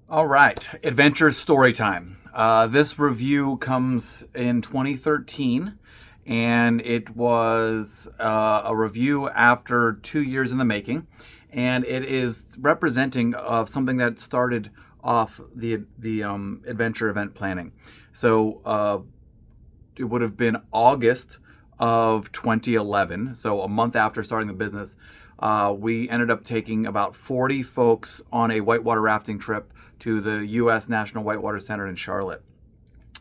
All right, adventure story time. This review comes in 2013, and it was a review after 2 years in the making, and it is representing of something that started off the adventure event planning. So it would have been August of 2011, so a month after starting the business. We ended up taking about 40 folks on a whitewater rafting trip to the U.S. National Whitewater Center in Charlotte.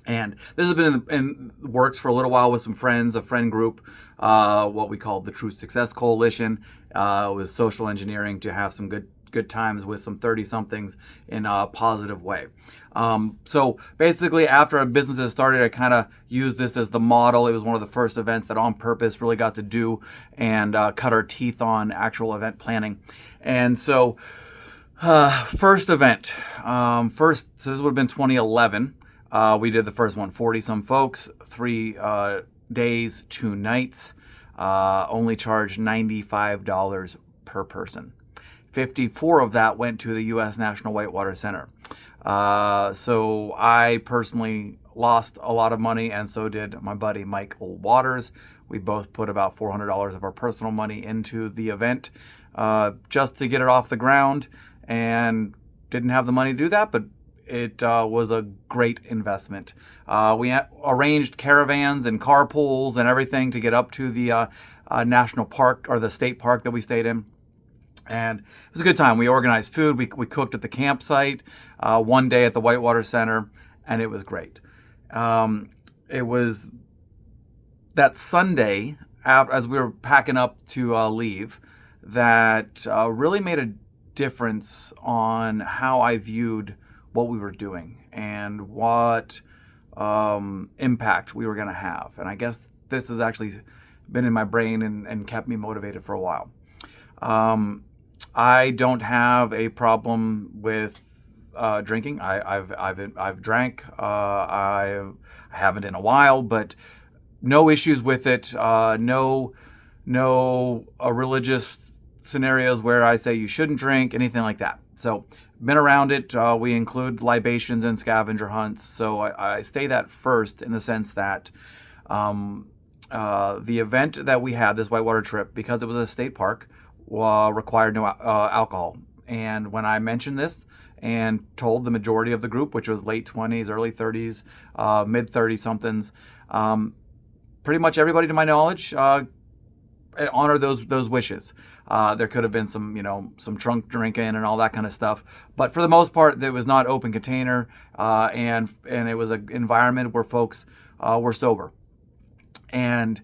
And this has been in works for a little while with some friends, a friend group, what we call the True Success Coalition. It was social engineering to have some good times with some 30 somethings in a positive way. So basically, after our businesses started, I kind of used this as the model. It was one of the first events that on purpose really got to do and cut our teeth on actual event planning. And so, first event, so this would have been 2011. We did the first one, 40 some folks, 3 days, 2 nights, only charged $95 per person. 54 of that went to the U.S. National Whitewater Center. So I personally lost a lot of money, and so did my buddy Michael Waters. We both put about $400 of our personal money into the event just to get it off the ground, and didn't have the money to do that, but it was a great investment. We arranged caravans and carpools and everything to get up to the national park, or the state park that we stayed in. And it was a good time. We organized food. We cooked at the campsite, one day at the Whitewater Center, and it was great. It was that Sunday, as we were packing up to leave, that really made a difference on how I viewed what we were doing and what impact we were going to have. And I guess this has actually been in my brain and kept me motivated for a while. I don't have a problem with drinking. I've drank. I haven't in a while, but no issues with it. No religious scenarios where I say you shouldn't drink, anything like that. So been around it. We include libations and scavenger hunts. So I say that first in the sense that the event that we had, this whitewater trip, because it was a state park, required no alcohol. And when I mentioned this and told the majority of the group, which was late 20s, early 30s, mid 30 somethings, pretty much everybody to my knowledge honored those wishes. There could have been some drunk drinking and all that kind of stuff, but for the most part, it was not open container, and it was an environment where folks were sober. And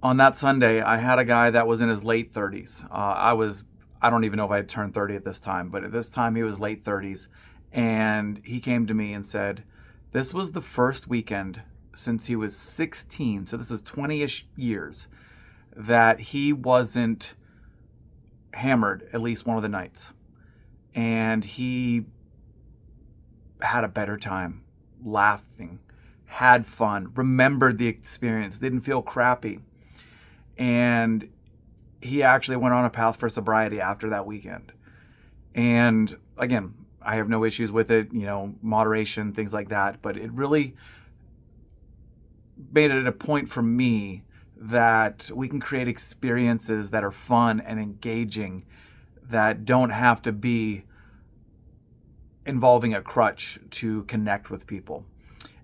on that Sunday, I had a guy that was in his late 30s. I don't even know if I had turned 30 at this time, but at this time he was late 30s. And he came to me and said, this was the first weekend since he was 16, so this is 20-ish years, that he wasn't hammered at least one of the nights. And he had a better time, laughing, had fun, remembered the experience, didn't feel crappy. And he actually went on a path for sobriety after that weekend. And again, I have no issues with it, moderation, things like that. But it really made it a point for me that we can create experiences that are fun and engaging, that don't have to be involving a crutch to connect with people.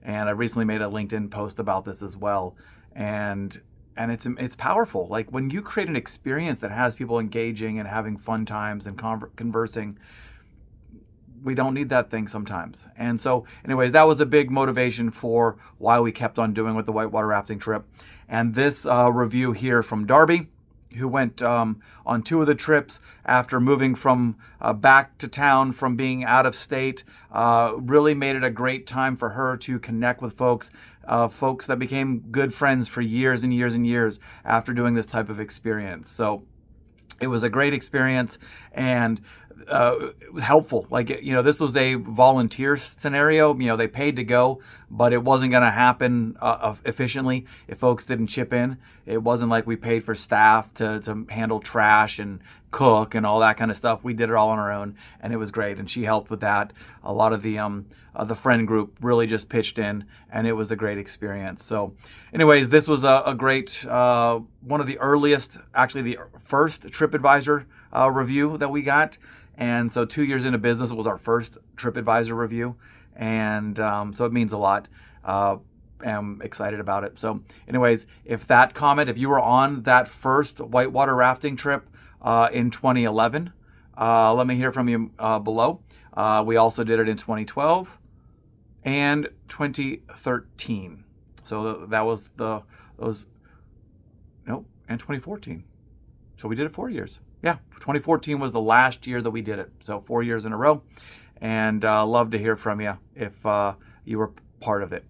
And I recently made a LinkedIn post about this as well. And it's powerful. Like when you create an experience that has people engaging and having fun times and conversing, we don't need that thing sometimes. And so anyways, that was a big motivation for why we kept on doing with the whitewater rafting trip. And this review here from Darby, who went on 2 of the trips after moving from back to town from being out of state, really made it a great time for her to connect with folks that became good friends for years and years and years after doing this type of experience. So it was a great experience, and it was helpful. This was a volunteer scenario. They paid to go, but it wasn't going to happen efficiently if folks didn't chip in. It wasn't like we paid for staff to handle trash and cook and all that kind of stuff. We did it all on our own, and it was great. And she helped with that. A lot of the friend group really just pitched in, and it was a great experience. So, anyways, this was a great one of the earliest, actually the first TripAdvisor review that we got. And so 2 years into business, it was our first TripAdvisor review, and so it means a lot. Am excited about it. So, anyways, if you were on that first whitewater rafting trip in 2011, let me hear from you below. We also did it in 2012 and 2013. So that was and 2014. So we did it 4 years. Yeah, 2014 was the last year that we did it. So 4 years in a row. And love to hear from you if you were part of it.